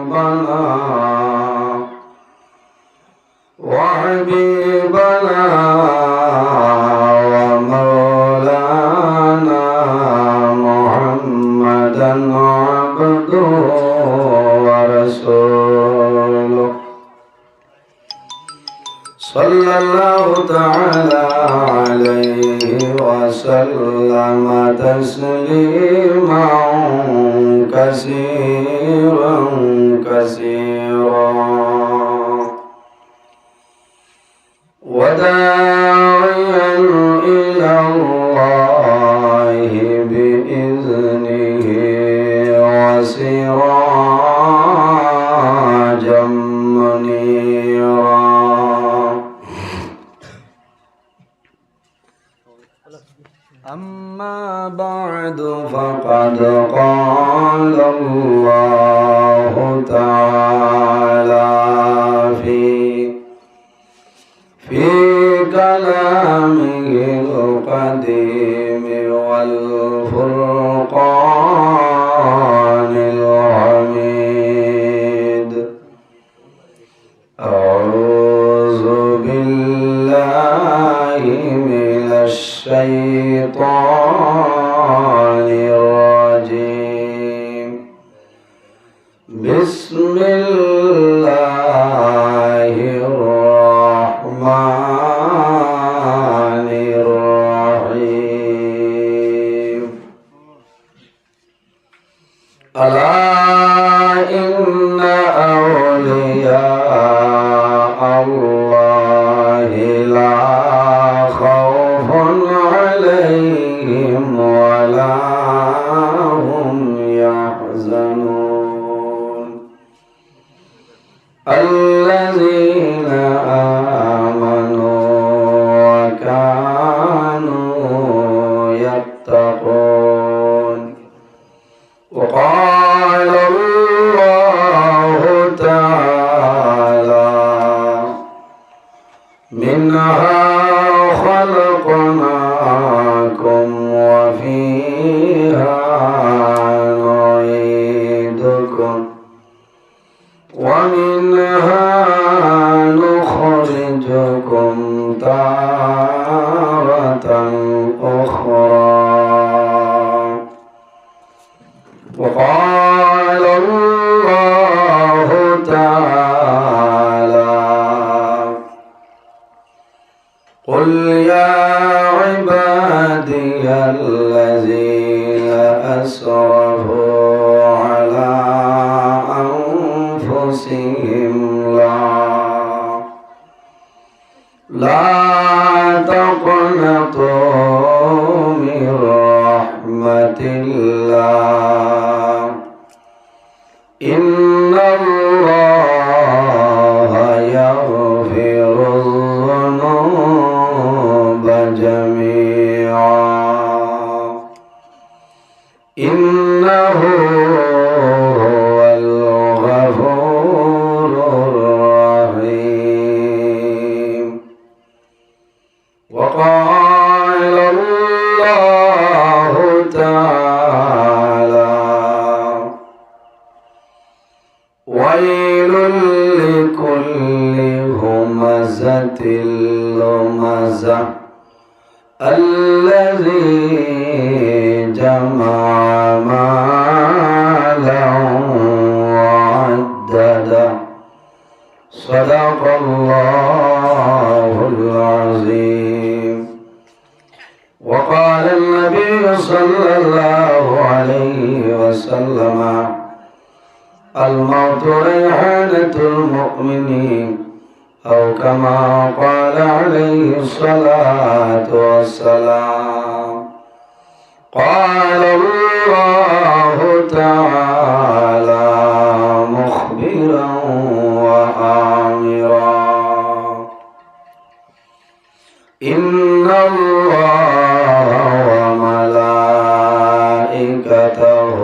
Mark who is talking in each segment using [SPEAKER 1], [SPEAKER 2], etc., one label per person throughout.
[SPEAKER 1] ربنا وحبيبنا ومولانا محمدا عبده ورسوله صلى الله تعالى عليه وسلم تسليما كثيرا كثيرا وداعيا إلى الله بإذنه وسراجا منيرا أما بعد فقد قال الله تعالى في كلامه القديم والفرقان الحميد أعوذ بالله من الشيطان الرجيم بسم الله الرحمن الرحيم ألا إن أولياء الله لا خوف عليهم ولا هم يحزنون الذين آمنوا وكانوا يتقون وقال الله تعالى منها خلقناكم وفيها نعيدكم ومنها نخرجكم تارة أخرى وقال الله تعالى قل يا عبادي الذين أسرفوا على أنفسهم لا تقنطوا من رحمة الله إن الله يغفر الذنوب جميعا إنه هو الغفور الرحيم وقال الله تعالى ويل لكل همزة لمزة الذي جمع مالا وعدده صدق الله العظيم وقال النبي صلى الله عليه وسلم الموت ريحانة المؤمنين أو كما قال عليه الصلاة والسلام قال الله تعالى مخبرا وآمرا إن الله وملائكته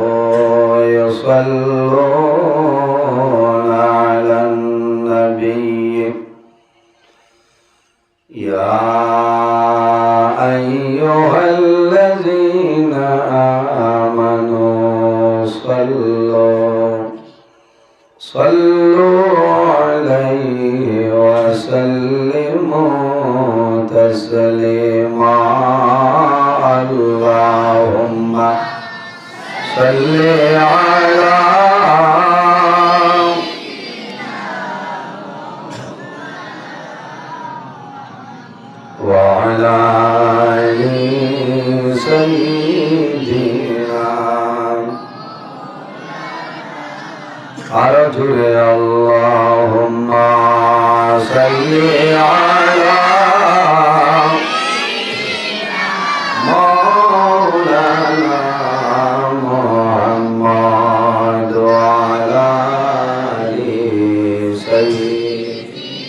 [SPEAKER 1] يصلون على النبي يا أيها الذين آمنوا صلوا صلوا عليه وسلموا تسليما اللهم صل على وعلى آل سيدنا أرجو اللهم صل على مولانا محمد وعلى آل سيدنا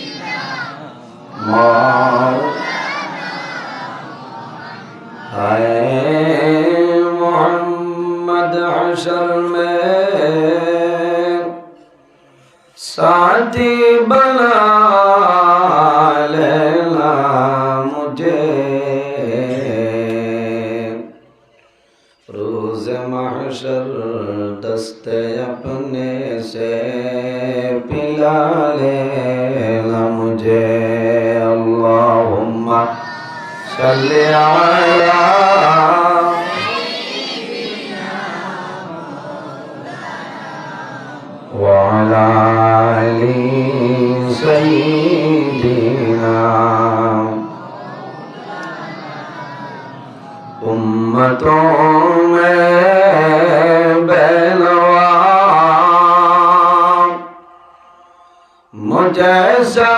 [SPEAKER 1] मोहम्मद हशर में साथी बना लेना मुझे रोज़ महशर दस्ते अपने से पिला लेना मुझे अल्लाहुम्मा सल्ली अला वअला आलि सय्यिदिना उम्मतों में बेनवा मुझैसा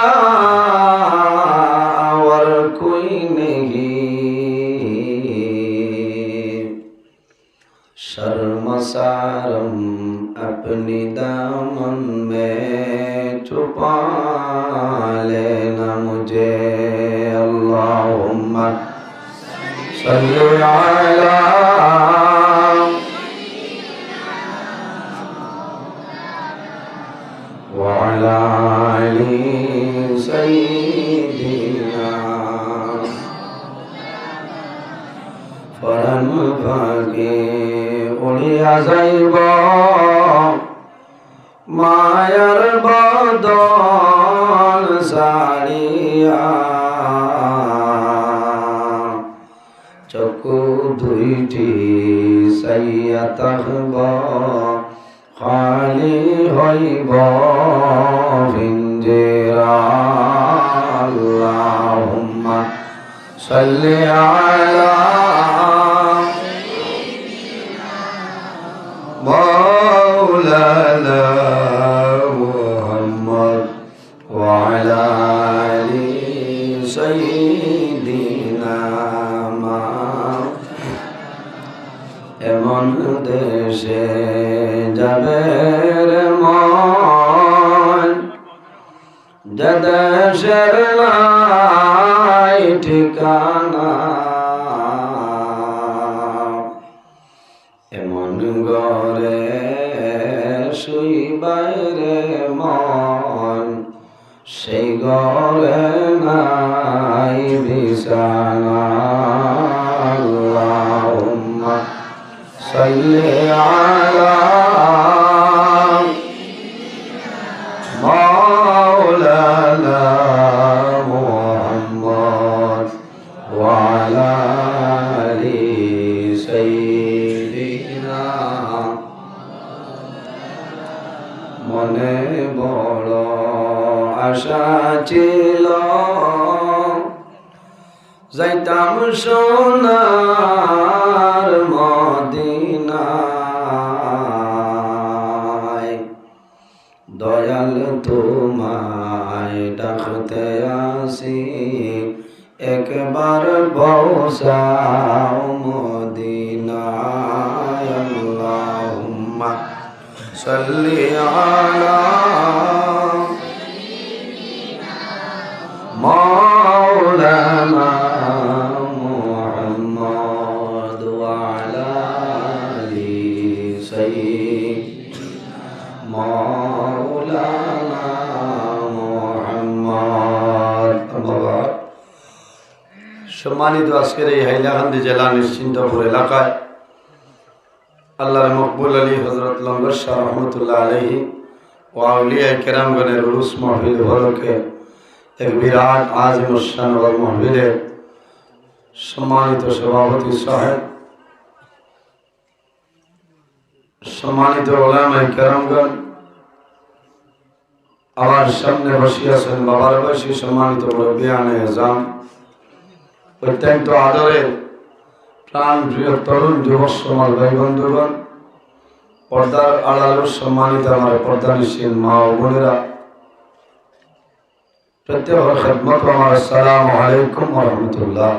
[SPEAKER 1] और कोई शर्मसारम अपनी दामन में छुपा लेना मुझे अल्लाहुम्मा सल्ली अला वअला आलि सय्यिदिना फरम भागे उड़िया जाइब मायर बदन साड़िया चकु दुईटी साइया तहब खाली हईब पिंजरा अल्लाहुम्मा सल्ली अला मौलाना मुहम्मद वअला आलि सय्यिदिना एमन देशे जाबे रे मन जे देशेर নাই ঠিকানা এমন ঘরে শুইবাই রে মন সেই ঘরে নাই বিছানা আল্লাহুম্মা সাল্লি আলা মাওলানা মুহাম্মদ ওয়া আলা আলি সাইয়্যিদিনা মনে বড় আশা ছিল যাইতাম সোনার মদিনায় দয়াল তোমায় ডাকতে আসি একবার পৌঁছাও মদিনায় আল্লাহুম্মা সাল্লি আলা মাওলানা মুহাম্মদ ওয়া আলা আলি সাইয়্যিদিনা মাওলানা মুহাম্মদ। সম্মানিত আজকের এই হাইলাকান্দি জেলা নিশ্চিন্তপুর এলাকায় আল্লাহর মকবুল আলী হযরত লঙ্গর শাহ রহমতুল্লাহ আলাইহি ও আউলিয়া কেরামগণের উরুস মাহফিল উপলক্ষে এক বিরাট আজিমুশান মাহফিলে সম্মানিত সভাপতি সাহেব, সম্মানিত ওলামায়ে কেরামগণ, আমার সামনে বসে আছেন বাবার বয়সী সম্মানিত মুরব্বিয়ানে আযম, অত্যন্ত আদরের প্রাণ প্রিয় তরুণ যুবক সমাজ ভাই বন্ধুগণ, পর্দার আড়ালের সম্মানিত আমার পর্দানিশীল মা ও বোনেরা, প্রত্যেকের খেদমত আমার আসসালামু আলাইকুম ওয়া রাহমাতুল্লাহ।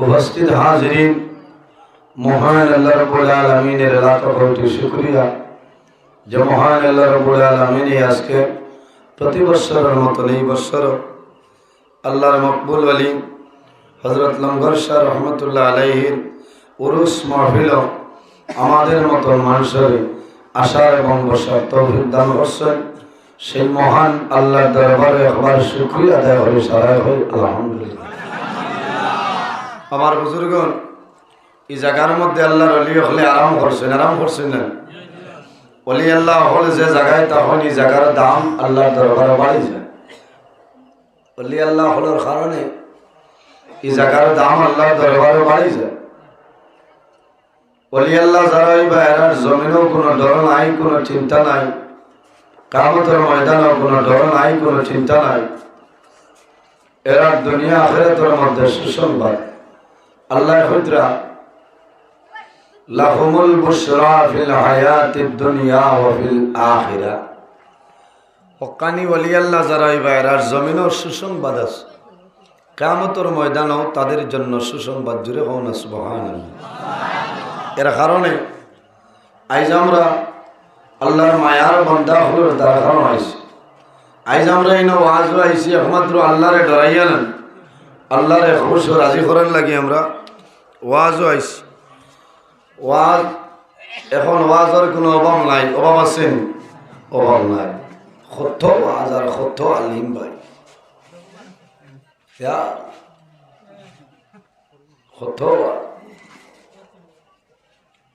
[SPEAKER 1] উপস্থিত হাজিরিন, মহান আল্লাহ রাব্বুল আলামিনের লাখ কোটি শুকরিয়া যে মহান আল্লাহ রাব্বুল আলামিন আজকে প্রতি বছরের মতো এই বছর আল্লাহর মকবুল ওলি হযরত লঙ্গর শাহ রহমতুল্লাহ আলাইহির উরুস মাহফিল আমাদের মতো মানুষের আশার এবং বসার তৌফিক দান করছেন। সেই মহান আল্লাহর দরবারে একবার শুকরিয়া আদায় করে সারাই হই আলহামদুলিল্লাহ। আমার বুজুর্গণ, এই জায়গার মধ্যে আল্লাহর ওলি হলে আরাম করছেন না? ওলি আল্লাহ হলে যে জায়গায়, তখন এই জায়গার দাম আল্লাহর দরবারে বাড়ি যায়। ওলি আল্লাহ হলোর কারণে এই জায়গার দাম আল্লাহর দরবারে বাড়ি যায়। ওলি আল্লাহ যারা বা এরার জমিনেও কোনো ডর নাই, কোনো চিন্তা নাই, কিয়ামতের ময়দানেও কোনো ডর নাই, কোনো চিন্তা নাই। এরার দুনিয়া আখিরাতের মধ্যে সুসংবাদ। আল্লাহ হইতরা লাহুমুল বুশরা ফিল হায়াতিদ দুনিয়া ওয়া ফিল আখিরা। হক্কানি ওলি আল্লাহ যারা বা এরার জমিনেও সুসংবাদ আছে, কিয়ামতের ময়দানেও তাদের জন্য সুসংবাদ। জুড়ে হও না সুবহানাল্লাহ। এর কারণে আজ আমরা আল্লাহর মায়ার বান্দা হলোর দ্বারা কারণ আইছি। আজ আমরা এই ওয়াজও আইছি একমাত্র আল্লাহরে ডরাইয়া নেন, আল্লাহরে খুশ ও রাজি করার লাগি আমরা ওয়াজও আইছি। ওয়াজ এখন ওয়াজের কোনো অভাব নাই, অভাব আছে? অভাব নাই। কত ওয়াজ আর কত আলিম ভাই, কত ওয়াজ।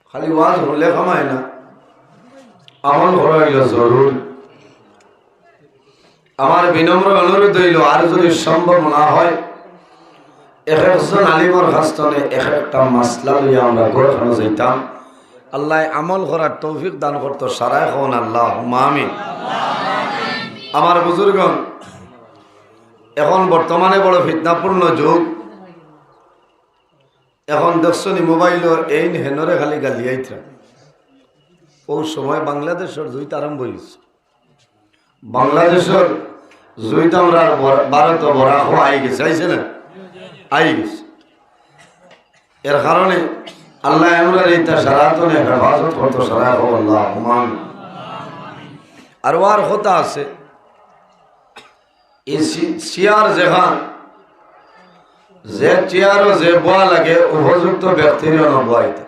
[SPEAKER 1] খালি ওয়াজ হলে কামায় না, আমল করা হইল জরুর। আমার বিনম্র অনুরোধ হইল, আর যদি সম্ভব না হয় এক একজন আলিমর হাস্তনে এক একটা মাসলা লইয়া আমরা ঘরখানে যাইতাম। আল্লাহ আমল করার তৌফিক দান করতো। সারাই হন আল্লাহুম্মা আমিন। আমার বুজুর্গণ, এখন বর্তমানে বড় ফিতনাপূর্ণ যুগ। এখন দেখছনি মোবাইলের এই হেনরে খালি গালিয়াইতা। ও সময় বাংলাদেশের জুইত আরম্ভ হয়েছে। বাংলাদেশের জুইত আমরা ভারত বড়া আই গেছে, আইছে না? আই গেছে। এর কারণে আল্লাহ আমরা এইটা সারাতনে হেফাজত করতো। সারা আল্লাহুম্মা আমিন। আর ওয়ার কথা আছে, এই চেয়ার যেখান যে চেয়ারও যে বয়া লাগে উপযুক্ত ব্যক্তির নবাইতে।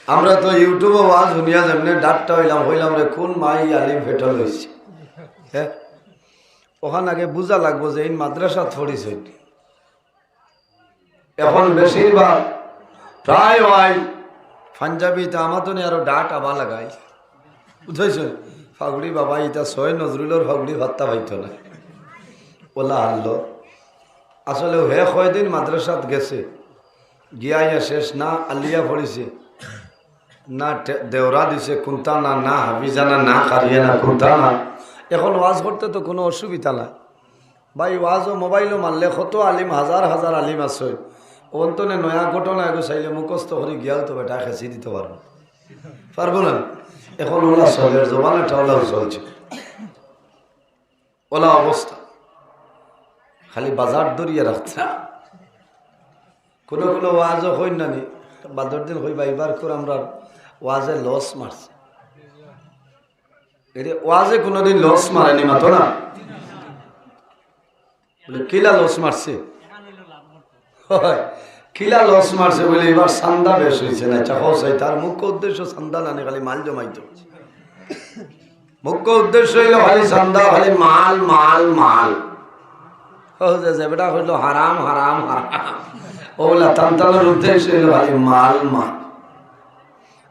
[SPEAKER 1] আমরা তো ইউটিউবে ওয়াজ শুনিয়া যেমনি ডাক্তার হইলাম রে কোন মাই আলিম ফেটল হয়েছে। হ্যাঁ, ওখান আগে বুঝা লাগবো যে এই মাদ্রাসা পড়িছে। এখন বেশিরভাগ প্রায় ওয়াই পাঞ্জাবিতে আমাতনে আরো ডাট আবা লাগাই, বুঝাইছ? ফাগুড়ি বাবা ইটা ছয় নজরুলের ফাগুড়ি ভাত্তা পাইত না, ওলা হারল। আসলে হে কয়দিন মাদ্রাসাত গেছে, গিয়া শেষ না আলিয়া পড়িছে, না দেওরা দিছে কোনটা না, না হাফিজানা, না কারিয়ানা কোনটা না। এখন ওয়াজ করতে তো কোনো অসুবিধা নাই ভাই। ওয়াজও মোবাইলও মারলে কত আলিম, হাজার হাজার আলিম আছে। অন্তনে নয়া ঘটনা এগো চাইলে মুখস্থ করে গিয়াও তো বেটা খেঁচি দিতে পারবো না। এখন ওলা চলে, জবানটা ওলাও চলছে, ওলা অবস্থা। খালি বাজার দরিয়ে রাখছে। কোনো কোনো ওয়াজও হই না নি, বাদর দিন হইবা এবার করে আমরা ওয়াজে লস মারছে। ওয়াজে কোনোদিন লস মারেনি মাতো না, বলে কিলা লস মারছে, কিলা লস মারছে বলে এবার চান্দা বেশ হয়েছে না। চাই তার মুখ্য উদ্দেশ্য চান্দা না, খালি মাল জমাইতো। মুখ্য উদ্দেশ্য হইল খালি চান্দা, খালি মাল মাল মাল। যেটা হইল হারাম হারাম হারাম, ওগুলা তান্তানোর উদ্দেশ্য হইল খালি মাল মাল।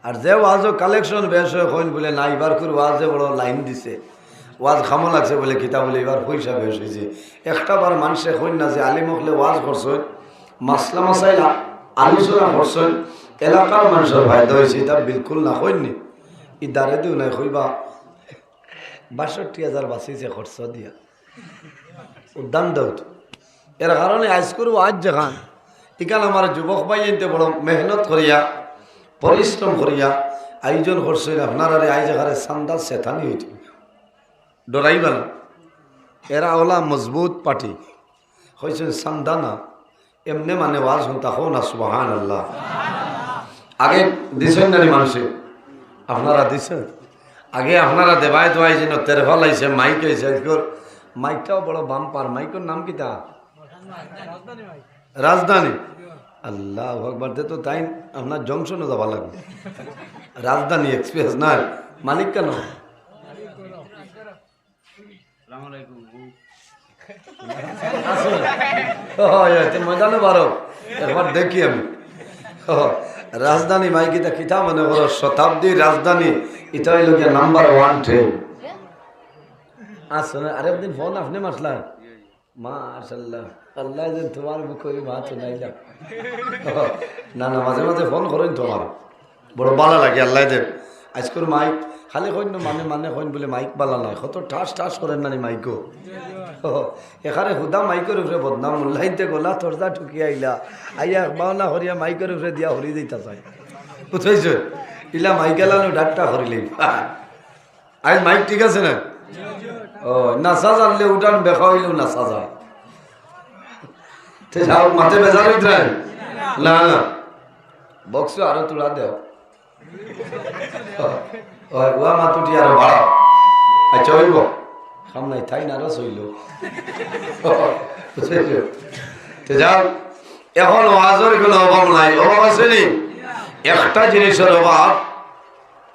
[SPEAKER 1] আর যে ওয়াজও কালেকশন বেশ হইন বলে না এবার করে ওয়াজে বড় লাইন দিছে ওয়াজ খামো লাগছে বলে কিতাব বলে এবার পয়সা বেশ হয়েছে একটা বার মানুষে হইন না যে আলিম হকলে ওয়াজ করছেন মাসলা মাসাইল আলোচনা করছেন এলাকার মানুষের ফায়দা হয়েছে এটা বিলকুল না হইনি ই দাঁড়ে দিও নাই হইবা ৬২,০০০ বাঁচিয়েছে খরচ দিয়া উদ্যান দেও এর কারণে আজ করু আজ যেখান এখানে আমার যুবক ভাই এনতে বড় মেহনত করিয়া পরিশ্রম করিয়া আয়োজন করছেন আপনারা আইজ এখানে সান্দা সেথানি হইতে ডরাইবা না এরা ওলা মজবুত পার্টি হয়েছেন সান্দানা এমনি মানে ওয়াজ শুনতা হো না সুবহানাল্লাহ আগে দিছেন না মানুষে আপনারা দিছেন আগে আপনারা দেবাই দোয়াই যেন তেরফল আইছে মাইক আইছে মাইকটাও বড় বাম্পার মাইকের নাম কি তা রাজধানী আল্লাহ আকবার দে তো তাই আপনার জংশনে যাওয়া লাগবে রাজধানী এক্সপ্রেস না মালিক কেন মজানো পারো একবার দেখি আমি রাজধানী মাইকিটা কিতা মনে করো শতাব্দীর রাজধানী এটা হইল গিয়া নাম্বার 1 ট্রেন আসলে আরেকদিন ফোন আপনি মাসলাম মাশাআল্লাহ আল্লাহ যে তোমার মুখে মা শোনাইলাম না না মাঝে মাঝে ফোন করেন তোমার বড় ভালো লাগে আল্লাহ দেব আজকের মাইক খালি কইন মানে কইন বলে মাইক বালা নয় কত ঠাস ঠাস করেন না মাইকও এখানে হুদা মাইকের উপরে বদনাম মুল্লাইতে গোলা তরজা ঠুকি আইলা আইয়া বাউনা হরিয়া মাইকের উপরে দিয়া হরি দিতা চাই বুঝাইছ ইলা মাইকেলানো ডাক্তা হরিলেই আজ মাইক ঠিক আছে না ও নাসা জানলে উঠান বেখা হইলেও নাসা যায় যাও মাথে বেজার হইতে না না বক্স আরো তুলা দেও ওয়া মাতুটি আরো বাড়াও আচ্ছা হইব সামনে থাই না রস হইল যাও এখন ওয়াজের কোনো অভাব নাই অভাব আছে নি একটা জিনিসের অভাব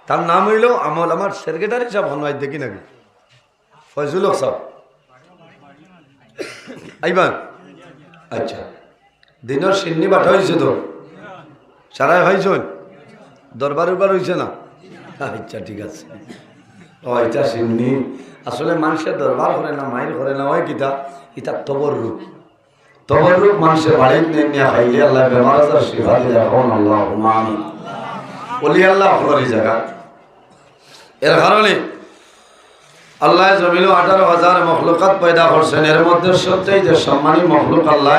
[SPEAKER 1] তার নাম হইল আমল আমার সেক্রেটারি সাহেব হনবাই দেখি নাকি ফয়জুল হক সাহেব আইবান আচ্ছা দিনের সিন্নি বাটা হয়েছে তো সারাই ভাইছন দরবার উরবার হয়েছে না আচ্ছা ঠিক আছে ও এটা সিন্নি আসলে মানুষের দরবার করে না মায়ের করে না হয় কিতা এটা তবর রূপ মানুষের বাড়ির নিয়ে খাইলে আল্লাহ বেমার আজার শিফা দিয়ে এখন আল্লাহ আমি বলি আল্লাহ আপনারই জায়গা এর কারণে আল্লাহ জমিল 18,000 মখলুকাত পয়দা করছেন এর মধ্যে সবচেয়ে যে সম্মানী মখলুক আল্লাহ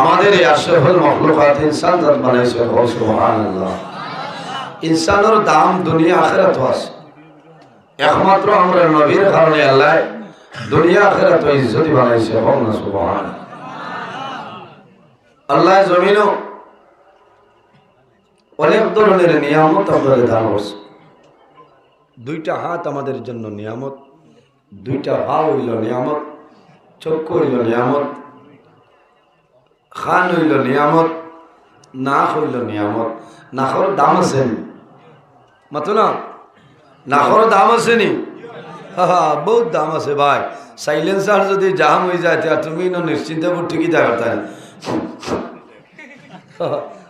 [SPEAKER 1] আমাদের এই আশরাফুল মখলুকাত ইনসান জাত বানাইছে সুবহানাল্লাহ ইনসানের দাম দুনিয়া আখিরাত আছে একমাত্র আমরা নবীর কারণে আল্লাহ দুনিয়া আখিরাত ইজ্জত বানাইছে সুবহানাল্লাহ আল্লাহ জমিনও অনেক ধরনের নিয়ামত আমাদের দান করছে দুইটা হাত আমাদের জন্য নিয়ামত দুইটা পা হইল নিয়ামত চক্ষু হইল নিয়ামত খান হইল নিয়ামত নাক হইল নিয়ামত নাকর দাম আছে নি মাতো না নাকর দাম আছে নি বহুত দাম আছে ভাই সাইলেন্সার যদি জাম হয়ে যায় তুমি নিশ্চিন্তে ঠিকই থাকার তাই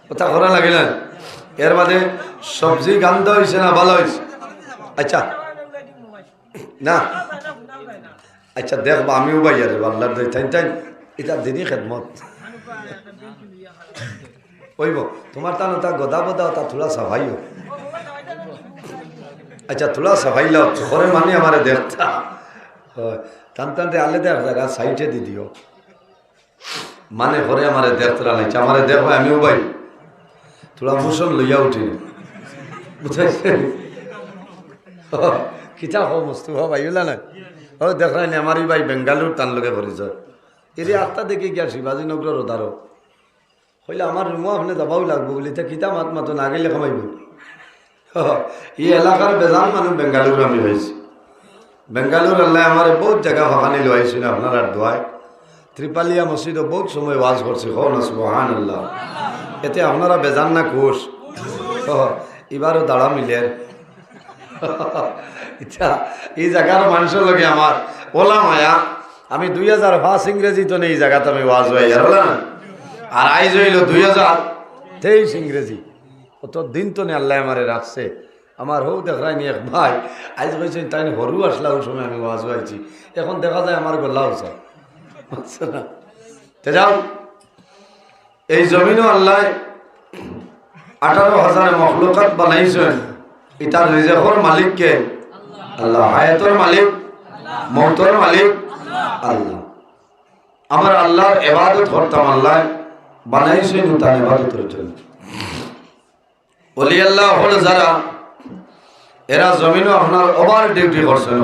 [SPEAKER 1] কথা করা লাগে না এর বাদে সবজি গান্ধ হয়েছে না ভালো হয়েছে আচ্ছা না আচ্ছা দেখবা আমিও ভাই আর আল্লাহর তাই এটা দিনই খেদমত ওইব তোমার তা না গদা বদা তা থোড়া সাফাইও আচ্ছা থোড়া সাফাই লাও ঘরে মানে আমার দেখতা হয় টান টানতে আলে দেখ জায়গা সাইডে দি দিও মানে ঘরে আমার দেখতরা নাই আমার দেখো আমিও ভাই থোড়া মোশন লইয়া উঠি বুঝাইছে কিতা হো মুস্তফা ভাই ওলা না ও দেখাই নি আমারই ভাই বেঙ্গালুর টান লগে পরিচয় এর আত্মা দেখে গিয়া শিবাজীনগরের ওদারও হইলে আমার রুমও আপনি যাবাও লাগবো বলি তা কিতা মাত মাতো না গেলে খামাইব এই এলাকার বেজান মানুষ বেঙ্গালুর আমি হয়েছি বেঙ্গালুর আল্লাহ আমার বহুত জায়গা ভাগানি লোয়াইছিল আপনার আর দোয়ায় ত্রিপালিয়া মসজিদও বহুত সময় ওয়াজ করছে হো না সুবহানাল্লাহ এতে আপনারা বেজান না কোষ এবারও দাঁড়া মিলেন আচ্ছা এই জায়গার মানুষের লগে আমার ওলা মায়া আমি 2005 ইংরেজি তো নেই জায়গাতে আমি ওয়াজ হয়ে আর আইজ হইল 2023 ইংরেজি অত দিন তো নে আল্লাহ আমারে রাখছে। আমার হৌ দেখায়নি এক ভাই আজ কইছেন তাই হরু আসলা ওই সময় আমি ওয়াজ হয়েছি, এখন দেখা যায় আমার গল্লা হচ্ছে বুঝছো না। তে যাও, এই জমিনও আল্লাহ 18,000 মখলুকাত বানাইছেন। এটার রিজেকর মালিক কে? আল্লাহ। হায়াতের মালিক, মৌতের মালিক আল্লাহ। আমার আল্লাহর ইবাদত করতাম, আল্লাহ বানাইছেন তার ইবাদতের জন্য। ওলি আল্লাহ হল যারা, এরা জমিনও আপনার ওভার ডিউটি করছেন।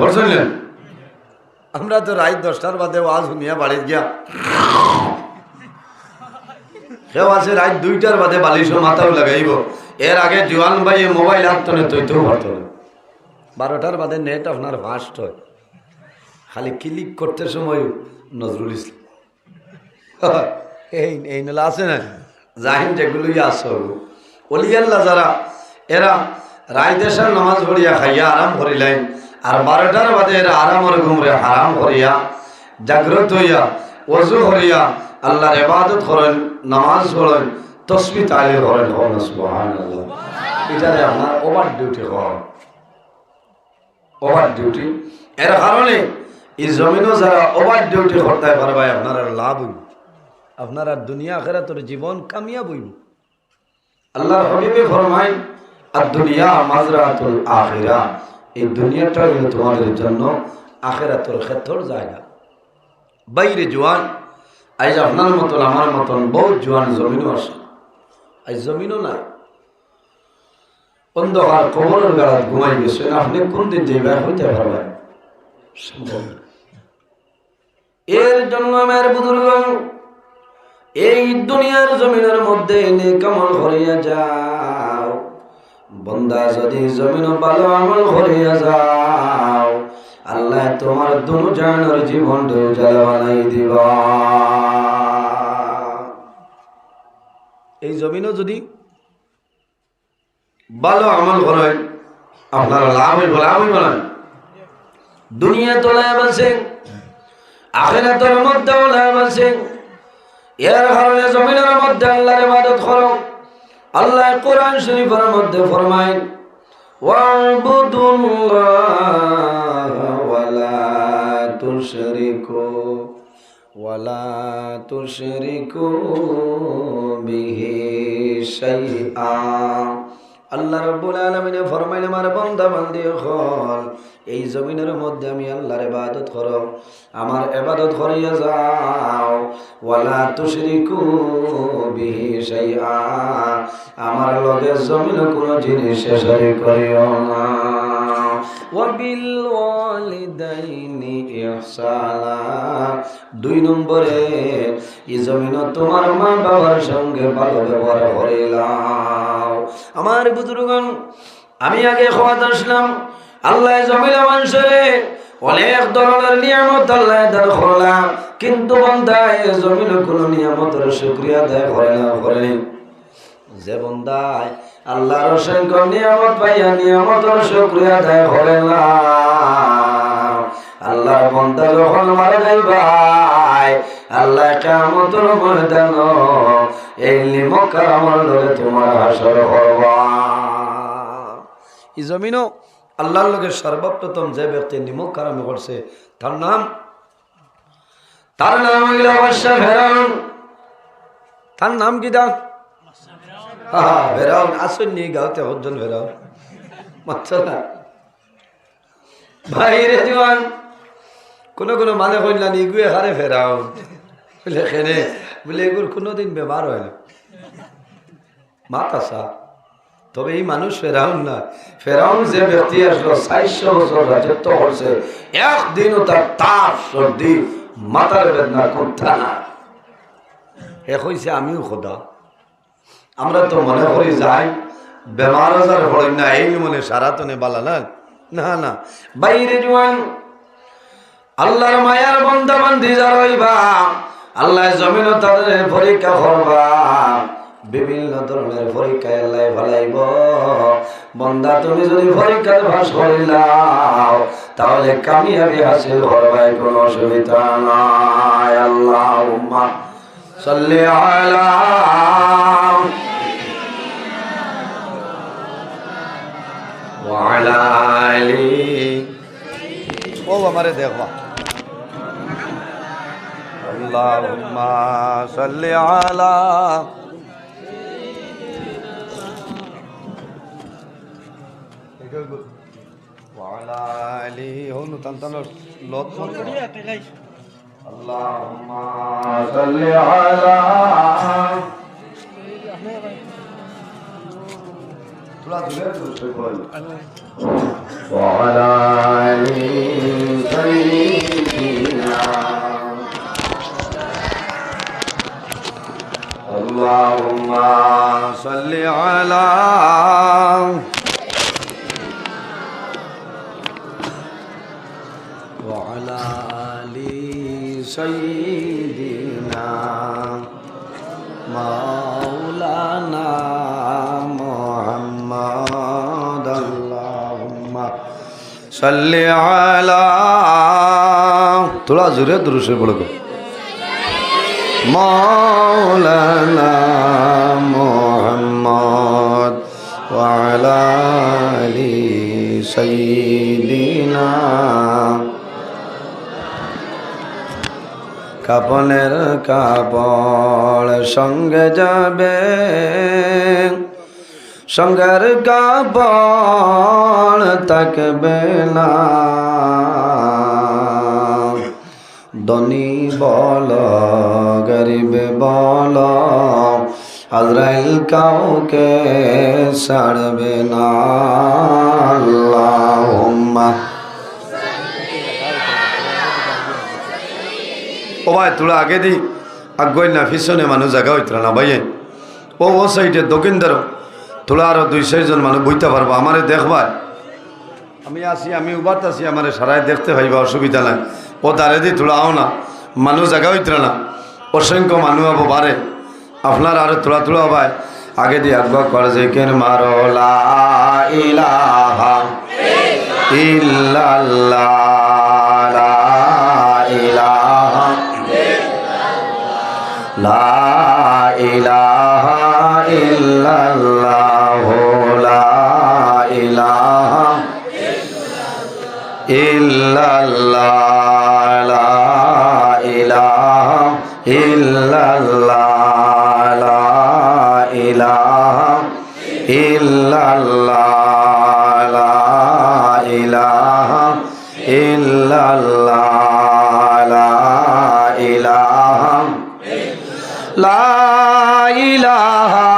[SPEAKER 1] আমরা তো রাত 10টার বাদে ওয়াজ শুনিয়া বাড়িত গিয়া, কেউ আছে রাত 2টার বাদে বালিশও মাথাও লাগাইব। এর আগে জোয়ান ভাই মোবাইল হাতনে তৈতেও পারত না। 12টার বাদে নেট আপনার ফাস্ট হয়, খালি ক্লিক করতে সময় নজরুল ইসলাম এই নলা আছে না জাহিন, যেগুলোই আছে অলিয়াল্লা যারা, এরা রায়দেশার নামাজ পড়িয়া খাইয়া আরাম করিলেন, আর 12টার বাদে এরা আরামের ঘুমরে হারাম করিয়া জাগ্রত হইয়া ওযু করিয়া আল্লাহর ইবাদত করেন, নামাজ পড়েন, তাসবিহ তাহলিল করেন। সুবহানাল্লাহ। এটারে আপনার ওভার ডিউটি হয়, ওভার ডিউটি। এর কারণে এই জমিনও যারা ওভার ডিউটি করতে পারবে আপনার লাভ হইব, আপনার দুনিয়া আখিরাতের জীবন কামিয়াব হইব। আল্লাহর হাবিবে ফরমায় আর দুনিয়া মাজরাতুল আখিরা, এই দুনিয়াটা হলো তোমাদের জন্য আখিরাতের ক্ষেত্রের জায়গা। বাইরে জোয়ান আজ আপনার মতন আমার মতন বহু জোয়ান জমিনও আসে, আজ জমিনও নাই, অন্ধকার কবরের গাড়াত ঘুমাই গেছেন। আপনি কোন দিন যাইবা হইতে পারবেন সম্ভব না। এর জন্য আমার বুজুর্গ এই দুনিয়ার জমিনের মধ্যে নেক আমল করিয়া যাও। বন্দা যদি জমিন ভালো আমল করিয়া যাও, আল্লাহ তোমার দুনিয়ার জীবনটা উজালা বানাই দিবা। এই জমিনও যদি ভালো আমল করেন আপনার লাভ হইব, লাভ হইব না। দুনিয়া তো লাভ আছে, আখিরাতের মধ্যেও লাভ আছে। এর কারণে জমিনের মধ্যে আল্লাহর ইবাদত করো। আল্লাহ কোরআন শরীফের মধ্যে ফরমায় ওয়াবুদুল্লাহ ওয়ালা তুশরিকু বিহি শাইআ। আল্লাহ রাব্বুল আলামিন ফরমাইলেন আমার বান্দা বান্দি হল এই জমিনের মধ্যে আমি আল্লাহর ইবাদত করো, আমার ইবাদত করিয়া যাও। ওয়ালা তুশরিকু বিহি শাইআ, আমার লগে জমিন কোন জিনিস শরীক করিও না। ওয়া বিল ওয়ালিদাইনি ইহসানা, 2 নম্বরে এই জমিন তোমার মা বাবার সঙ্গে ভালো ব্যবহার করিলাম। আমার বুজুর্গণ, আমি আগে খোয়াত আসলাম, আল্লাহ জমিলা মানুষের অনেক ধরনের নিয়ামত আল্লাহ দান করলাম, কিন্তু বান্দা এই জমিন কোন নিয়ামতের শুকরিয়া আদায় করে না। করে যে বান্দায় আল্লাহর অসংখ্য নিয়ামত পাইয়া নিয়ামতের শুকরিয়া আদায় করে না, আল্লাহর বান্দা যখন মারা যাইবা আল্লাহ কিয়ামতের ময়দান এই নিমক কারামার লগে তোমার হাসর করবা। এই জমিনও আল্লাহর লগে সর্বপ্রথম যে ব্যক্তি নিমক কারামি করছে তার নাম হইল বাদশা ফেরাউন। তার নাম কি দাও? ফেরাউন। আসেননি গাঁওতে হজ্জন ফেরাউন মাত্রা না ভাইরে জোয়ান। কোনো মানে কইলা নি গুয়ে হারে ফেরাউন বলে খেনে বলে এগুলো কোনোদিন ব্যবহার হয় না মাতাসা। তবে এই মানুষ ফেরাউন না, ফেরাউন যে ব্যক্তি আসলো 400 বছর রাজত্ব করছে, একদিনও তার সর্দি মাথার বেদনা করতা না। এ কইছে আমিও খোদা। আমরা তো মনে করি যাই বেমার আজার হই না, এই মনে সারাতনে বালা না। না না বাইরে জোয়ান, আল্লাহর মায়ার বান্দা বান্দি যারা হইবা আল্লাহ জমিন তাদের পরীক্ষা করবা, বিভিন্ন ধরনের পরীক্ষায় আল্লাহ ফলাইব। বান্দা তুমি যদি পরীক্ষায় পাস করিলাও তাহলে কামিয়াবি হাসিল করবাই, কোনো অসুবিধা নাই। আল্লাহুম্মা সাল্লি আলা وعلى آله ও আমারে দেখবা আল্লাহুম্মা সাল্লি আলা وعلى آله هون تنتن لوت اللهم صل على وعلى آله سيدنا اللهم صل على وعلى آل سيدنا مولانا محمد اللهم صل على थोड़ा जोरे दुरूद से बोलो مولانا محمد وعلى آل سيدنا কাপনের কাপড় সঙ্গে যাবে সঙ্গের কাপড় থাকবে না ধনী বল গরিব বল আজরাইল কাউকে ছাড়বে না আল্লাহুম্মা ও ভাই তোরা আগে দি আগুয়াই না পিছনে মানুষ জায়গা হইতরা না ভাইয়ে ও সাইডে দক্ষিণ দ্বারো তোরা আরো 2-4 জন মানুষ বইতে পারবো আমারে দেখবার আমি আসি আমি উবাত আছি আমারে সারাই দেখতে পাইবা অসুবিধা নাই ও দাঁড়ে দি তোরা আও না মানুষ জায়গা হইতরা না অসংখ্য মানুষ হবো বারে আপনার আরো তোরা তোলা ভাই আগে দি আগুয়া করে যে কেন মারো লা ইলাহা ইল্লাল্লাহ লা ইলাহা লা ইলাহা ইল্লাল্লাহ লা ইলাহা ইল্লাল্লাহ লা ইলাহা ইল্লাল্লাহ লা ইলাহা ইল্লাল্লাহ লা ইলাহা ইল্লাল্লাহ লা ইলাহা লা ইলাহা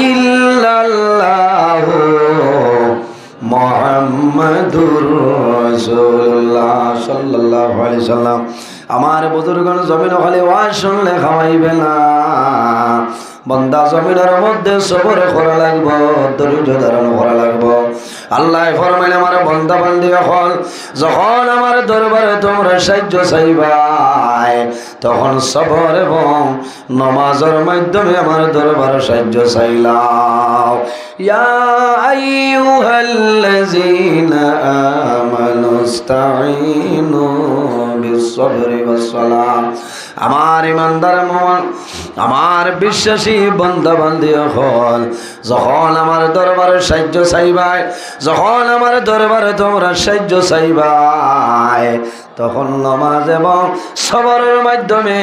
[SPEAKER 1] ইল্লাল্লাহ মুহাম্মাদুর রাসূলুল্লাহ সাল্লাল্লাহু আলাইহি সাল্লাম আমার বুজুর্গণ জমিন খালি ওয়াজ শুনলে খাওয়াইবে না বন্দা জমিনের মধ্যে সবর করা লাগবো ধৈর্য ধারণ করা লাগবো আল্লাহ ফরমাইলেন আমার বন্দা বান্দি হল যখন আমার দরবারে তোমরা সাহায্য চাইবাই তখন সবর এবং নামাজের মাধ্যমে আমার দরবারে সাহায্য চাইলাও ইয়া আইয়ুহাল্লাযীনা আমানুস্তাঈনু বিস-সাবরি ওয়াস-সালাহ আমার ইমানদার মুমিন আমার বিশ্বাসী বান্দা বান্দি হল যখন আমার দরবারে সাহায্য চাইবাই যখন আমার দরবারে তোমরা সাহায্য চাইবাই তখন নামাজ এবং সবরের মাধ্যমে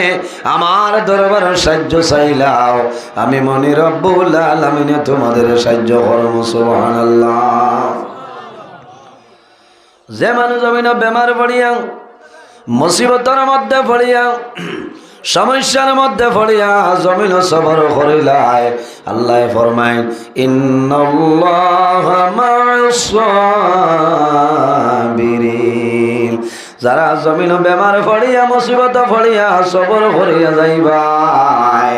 [SPEAKER 1] আমার দরবারে সাহায্য চাইলাও আমি মনি রব্বুল আলামিন তোমাদের সাহায্য করব সুবহানাল্লাহ যে মানুষ জমিনে বেমার পড়িয়া মুসিবতের মধ্যে পড়িয়া সমস্যার মধ্যে পড়িয়া জমিন সবর করিলাই আল্লাহ ফরমায় ইন্নাল্লাহা মা'আস সাবিরিন যারা জমিন বেমার পড়িয়া মুসিবত পড়িয়া সবর করিয়া যাইবাই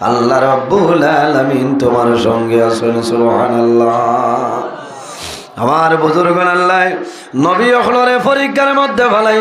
[SPEAKER 1] আল্লাহ রাব্বুল আলামিন তোমার সঙ্গে আছেন সুবহানাল্লাহ আমার বুজুর্গণ আল্লাহ নবী অখলরে পরীক্ষার মধ্যে ফেলাই